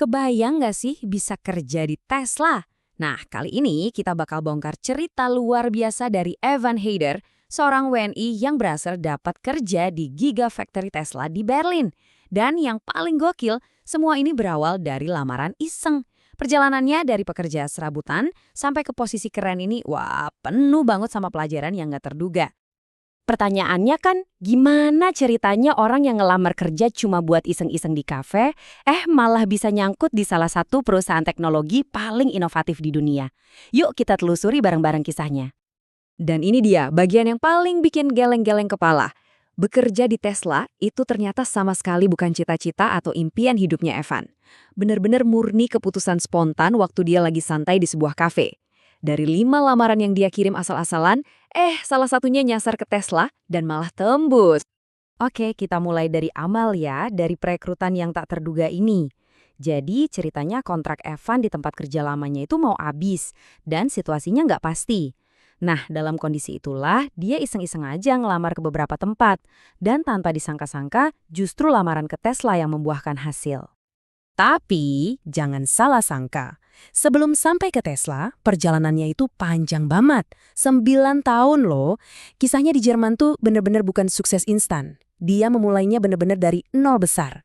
Kebayang nggak sih bisa kerja di Tesla? Nah, kali ini kita bakal bongkar cerita luar biasa dari Evan Heider, seorang WNI yang berhasil dapat kerja di Gigafactory Tesla di Berlin. Dan yang paling gokil, semua ini berawal dari lamaran iseng. Perjalanannya dari pekerja serabutan sampai ke posisi keren ini, wah penuh banget sama pelajaran yang nggak terduga. Pertanyaannya kan, gimana ceritanya orang yang ngelamar kerja cuma buat iseng-iseng di kafe, malah bisa nyangkut di salah satu perusahaan teknologi paling inovatif di dunia. Yuk kita telusuri bareng-bareng kisahnya. Dan ini dia bagian yang paling bikin geleng-geleng kepala. Bekerja di Tesla itu ternyata sama sekali bukan cita-cita atau impian hidupnya Evan. Bener-bener murni keputusan spontan waktu dia lagi santai di sebuah kafe. Dari 5 lamaran yang dia kirim asal-asalan, salah satunya nyasar ke Tesla dan malah tembus. Oke, kita mulai dari amal ya, dari perekrutan yang tak terduga ini. Jadi ceritanya kontrak Evan di tempat kerja lamanya itu mau habis, dan situasinya nggak pasti. Nah, dalam kondisi itulah, dia iseng-iseng aja ngelamar ke beberapa tempat. Dan tanpa disangka-sangka, justru lamaran ke Tesla yang membuahkan hasil. Tapi, jangan salah sangka. Sebelum sampai ke Tesla, perjalanannya itu panjang banget. 9 tahun loh. Kisahnya di Jerman tuh bener-bener bukan sukses instan. Dia memulainya bener-bener dari nol besar.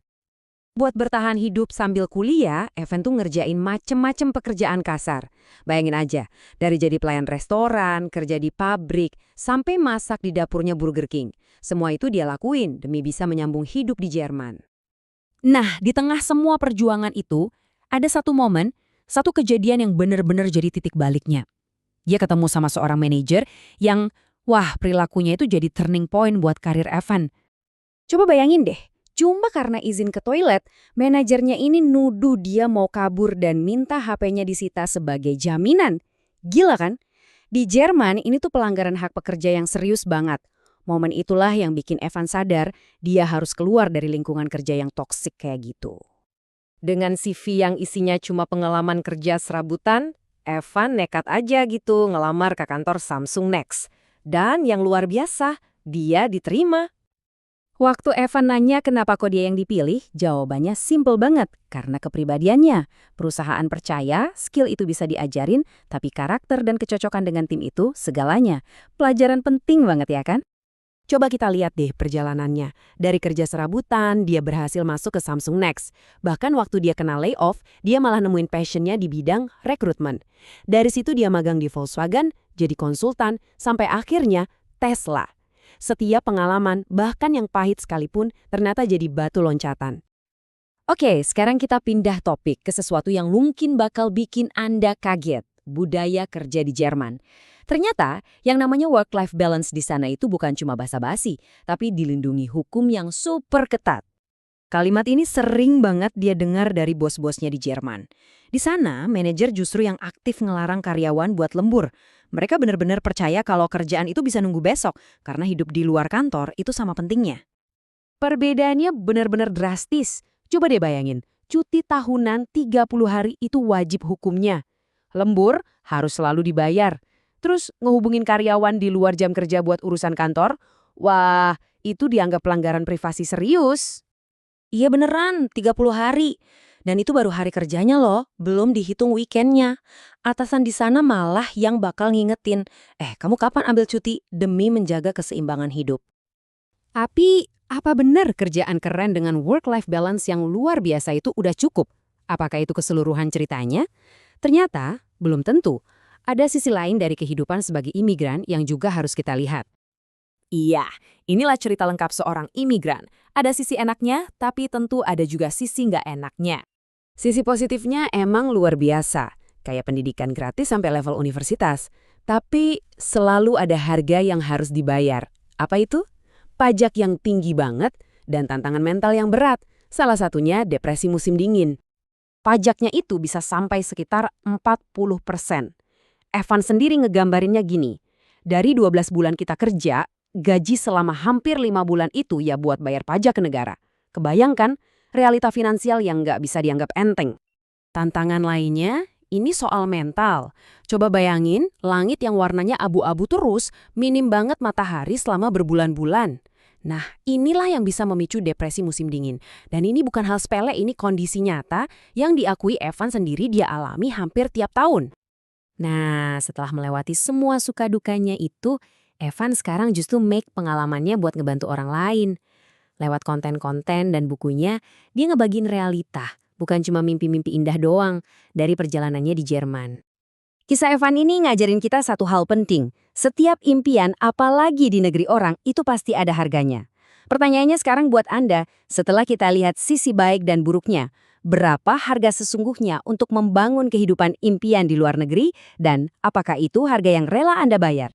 Buat bertahan hidup sambil kuliah, Evan tuh ngerjain macem-macem pekerjaan kasar. Bayangin aja, dari jadi pelayan restoran, kerja di pabrik, sampai masak di dapurnya Burger King. Semua itu dia lakuin demi bisa menyambung hidup di Jerman. Nah, di tengah semua perjuangan itu, ada satu momen, satu kejadian yang benar-benar jadi titik baliknya. Dia ketemu sama seorang manajer yang, perilakunya itu jadi turning point buat karir Evan. Coba bayangin deh, cuma karena izin ke toilet, manajernya ini nuduh dia mau kabur dan minta HP-nya disita sebagai jaminan. Gila kan? Di Jerman ini tuh pelanggaran hak pekerja yang serius banget. Momen itulah yang bikin Evan sadar dia harus keluar dari lingkungan kerja yang toksik kayak gitu. Dengan CV yang isinya cuma pengalaman kerja serabutan, Evan nekat aja gitu ngelamar ke kantor Samsung Next. Dan yang luar biasa, dia diterima. Waktu Evan nanya kenapa kok dia yang dipilih, jawabannya simple banget. Karena kepribadiannya. Perusahaan percaya skill itu bisa diajarin, tapi karakter dan kecocokan dengan tim itu segalanya. Pelajaran penting banget ya kan? Coba kita lihat deh perjalanannya. Dari kerja serabutan, dia berhasil masuk ke Samsung Next. Bahkan waktu dia kena layoff, dia malah nemuin passionnya di bidang rekrutmen. Dari situ dia magang di Volkswagen, jadi konsultan, sampai akhirnya Tesla. Setiap pengalaman, bahkan yang pahit sekalipun, ternyata jadi batu loncatan. Oke, sekarang kita pindah topik ke sesuatu yang mungkin bakal bikin Anda kaget. Budaya kerja di Jerman. Ternyata, yang namanya work-life balance di sana itu bukan cuma basa-basi, tapi dilindungi hukum yang super ketat. Kalimat ini sering banget dia dengar dari bos-bosnya di Jerman. Di sana, manajer justru yang aktif ngelarang karyawan buat lembur. Mereka benar-benar percaya kalau kerjaan itu bisa nunggu besok, karena hidup di luar kantor itu sama pentingnya. Perbedaannya benar-benar drastis. Coba deh bayangin, cuti tahunan 30 hari itu wajib hukumnya. Lembur harus selalu dibayar. Terus ngehubungin karyawan di luar jam kerja buat urusan kantor, wah itu dianggap pelanggaran privasi serius. Iya beneran, 30 hari. Dan itu baru hari kerjanya loh, belum dihitung weekendnya. Atasan di sana malah yang bakal ngingetin, kamu kapan ambil cuti demi menjaga keseimbangan hidup. Tapi apa benar kerjaan keren dengan work-life balance yang luar biasa itu udah cukup? Apakah itu keseluruhan ceritanya? Ternyata belum tentu. Ada sisi lain dari kehidupan sebagai imigran yang juga harus kita lihat. Iya, inilah cerita lengkap seorang imigran. Ada sisi enaknya, tapi tentu ada juga sisi nggak enaknya. Sisi positifnya emang luar biasa, kayak pendidikan gratis sampai level universitas. Tapi selalu ada harga yang harus dibayar. Apa itu? Pajak yang tinggi banget dan tantangan mental yang berat. Salah satunya depresi musim dingin. Pajaknya itu bisa sampai sekitar 40%. Evan sendiri ngegambarinnya gini, dari 12 bulan kita kerja, gaji selama hampir 5 bulan itu ya buat bayar pajak ke negara. Kebayangkan, realita finansial yang nggak bisa dianggap enteng. Tantangan lainnya, ini soal mental. Coba bayangin, langit yang warnanya abu-abu terus, minim banget matahari selama berbulan-bulan. Nah, inilah yang bisa memicu depresi musim dingin. Dan ini bukan hal sepele, ini kondisi nyata yang diakui Evan sendiri dia alami hampir tiap tahun. Nah, setelah melewati semua suka dukanya itu, Evan sekarang justru make pengalamannya buat ngebantu orang lain. Lewat konten-konten dan bukunya, dia ngebagiin realita, bukan cuma mimpi-mimpi indah doang dari perjalanannya di Jerman. Kisah Evan ini ngajarin kita satu hal penting. Setiap impian, apalagi di negeri orang, itu pasti ada harganya. Pertanyaannya sekarang buat Anda, setelah kita lihat sisi baik dan buruknya, berapa harga sesungguhnya untuk membangun kehidupan impian di luar negeri, dan apakah itu harga yang rela Anda bayar?